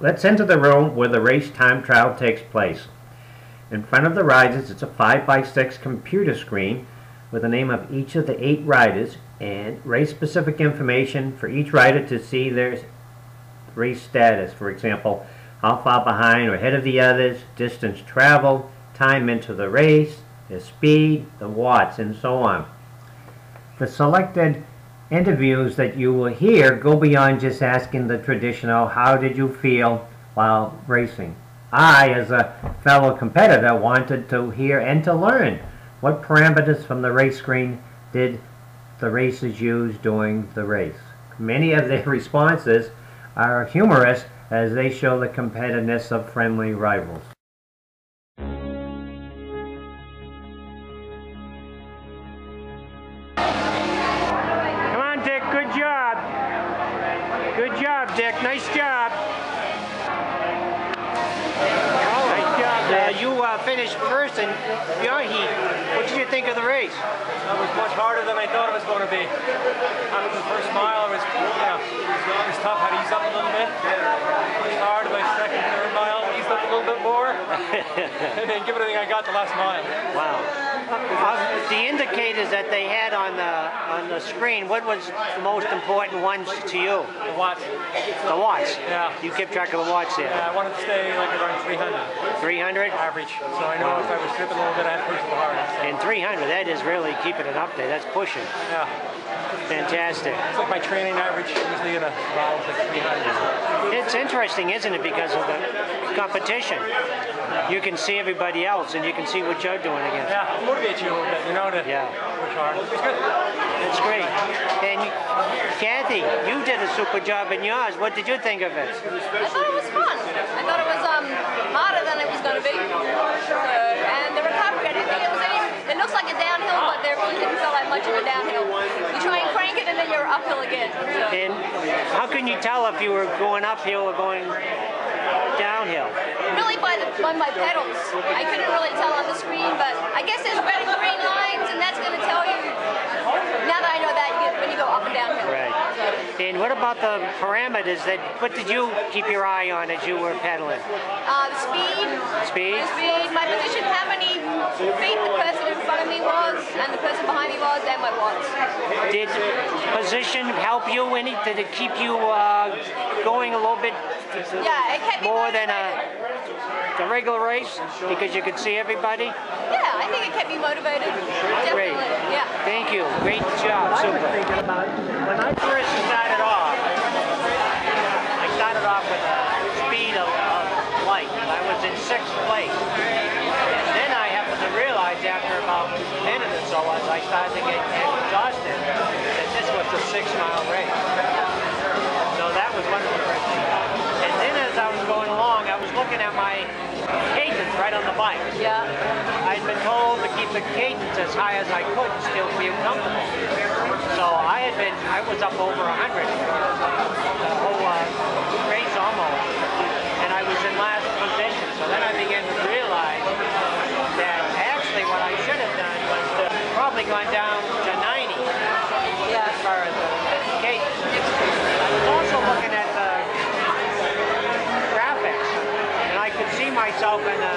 Let's enter the room where the race time trial takes place. In front of the riders, it's a 5x6 computer screen with the name of each of the 8 riders and race-specific information for each rider to see their race status. For example, how far behind or ahead of the others, distance traveled, time into the race, the speed, the watts, and so on. The selected interviews that you will hear go beyond just asking the traditional, how did you feel while racing? I, as a fellow competitor, wanted to hear and to learn what parameters from the race screen did the racers use during the race. Many of their responses are humorous as they show the competitiveness of friendly rivals. Good job, Dick. Nice job. Nice job. You finished first in your heat. What did you think of the race? That was much harder than I thought it was going to be. After the first mile, it was tough. Had to ease up a little bit. Pushed hard. My second, third mile, eased up a little bit more. And then give it everything I got the last mile. Wow. The indicators that they had on the screen, what was the most important ones to you? The watts. The watts? Yeah. You kept track of the watts there? Yeah, I wanted to stay like around 300. 300? Average. So I know if I was tripping a little bit, I had to push a little harder. So. And 300, that is really keeping it up there. That's pushing. Yeah. Fantastic. It's like my training average, usually in a mile is like 300. It's interesting, isn't it, because of the competition. You can see everybody else, and you can see what you're doing against. Yeah, it motivates you a little bit, you know, to push hard. It's good. It's great. And Kathy, you did a super job in yours. What did you think of it? I thought it was fun. I thought it was harder than it was going to be. And the recovery, I didn't think it was any. It looks like a downhill, but there really didn't feel like much of a downhill. You try and crank it, and then you're uphill again. So. And how can you tell if you were going uphill or going downhill? Really by my pedals. I couldn't really tell on the screen, but I guess there's red and green lines, and that's going to tell you. Now that I know that, when you go up and downhill. Right. And what about the parameters? What did you keep your eye on as you were pedaling? The speed. Speed? The speed, my position, how many feet the person in front of me was, and the person behind me was, and my watts. Did position help you any? Did it keep you going a little bit Yeah, it kept me more than a regular race because you could see everybody? Yeah, I think it kept me motivated. Great. Definitely. Yeah. Thank you. Great job. I Super. was thinking about when I First started off, I started off with a speed of light. I was in 6th place. And then I happened to realize after about a minute or so as I started to get exhausted that this was a 6-mile race. So that was one of the first things. And then as I was going along, I was looking at my cadence right on the bike. Yeah. I'd been told to keep the cadence as high as I could and still feel comfortable. So I was up over 100 the whole race almost, and I was in last position. So then I began to realize that actually what I should have done was to probably gone down to 90 as far as the cadence. I was also looking at the graphics, and I could see myself in a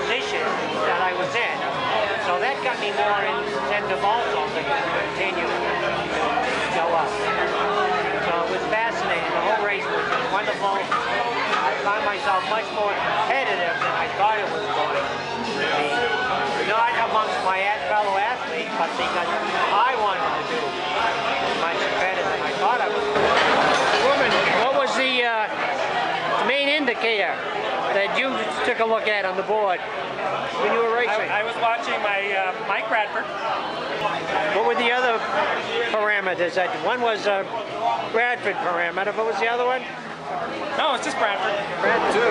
position that I was in. So that got me more incentive also to continue to go up. So it was fascinating. The whole race was just wonderful. I found myself much more competitive than I thought it was going to be. Not amongst my fellow athletes, but because I wanted to do much better than I thought I was going to. Woman, what was the main indicator that you took a look at on the board when you were racing? I was watching my Mike Bradford. What were the other parameters? One was a Bradford parameter. What was the other one? No, it's just Bradford. Two.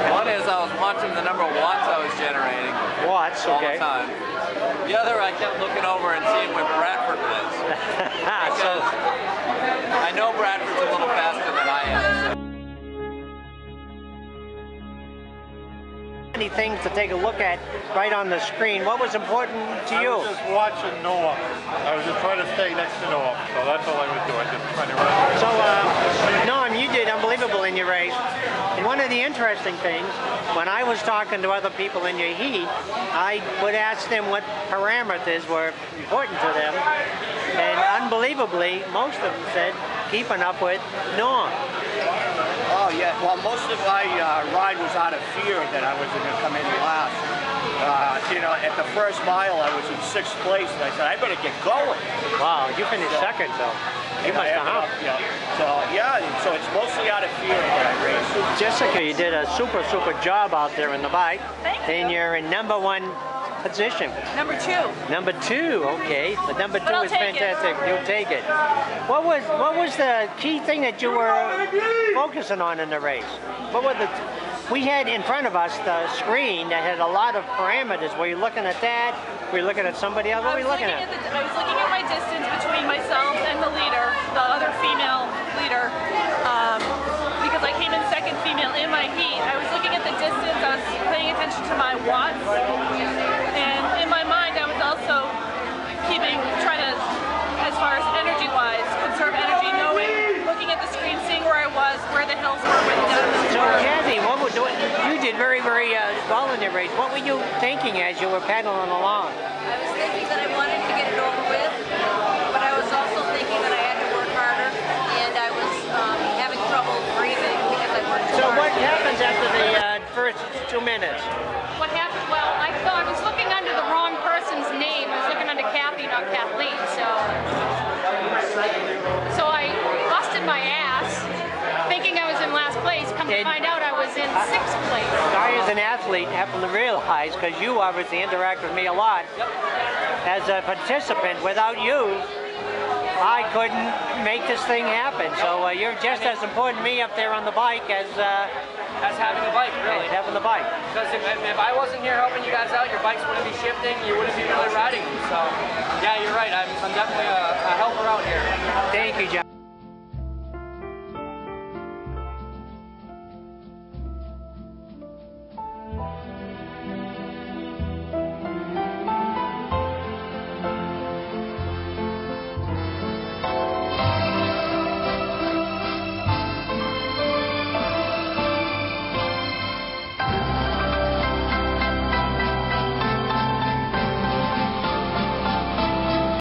One is I was watching the number of watts I was generating. Watts, okay. All the time. The other, I kept looking over and seeing where Bradford was. Because I know Bradford's a little faster than I am. many things to take a look at right on the screen. What was important to you? I was just watching Noah. I was just trying to stay next to Noah, so that's all I was doing, just trying to run. So, Norm, you did unbelievable in your race. And one of the interesting things, when I was talking to other people in your heat, I would ask them what parameters were important to them. And unbelievably, most of them said keeping up with Norm. Oh yeah, well most of my ride was out of fear that I was going to come in last. You know, at the first mile I was in 6th place and I said, I better get going. Wow, you finished second though. You must have humped. Yeah. So yeah, so it's mostly out of fear that I race. Jessica, you did a super job out there in the bike. Thank you. And you're in #1 position. Number 2. Number 2, okay. But number 2 I'll is take it. fantastic. You'll take it. What was the key thing that you were focusing on in the race? What were the? We had in front of us the screen that had a lot of parameters. Were you looking at that? Were you looking at somebody else? What were you looking at? I was looking at my distance between myself and the leader, the other female leader, because I came in second female in my heat. I was looking at the distance. I was paying attention to my watts, and in my mind, I was also trying to, as far as energy-wise, conserve energy, looking at the screen, seeing where I was, where the hills were, where the downhills So, were. Kathy, you did very well in your race. What were you thinking as you were pedaling along? I was thinking that I wanted to get it over with, but I was also thinking that I had to work harder, and I was having trouble breathing because I worked So hard. what happens after the first 2 minutes? What happened? Well, I thought I was looking under the wrong person's name. I was looking under Kathy, not Kathleen. So I busted my ass, thinking I was in last place. Come to find out, I was in 6th place. I, as an athlete, happen to realize, because you obviously interact with me a lot, as a participant, without you, I couldn't make this thing happen. So you're just as important to me up there on the bike as having a bike, really. Having the bike. Because if I wasn't here helping you guys out, your bikes wouldn't be shifting, you wouldn't be really riding them. So, yeah, you're right. I'm definitely a helper out here. Thank you, John.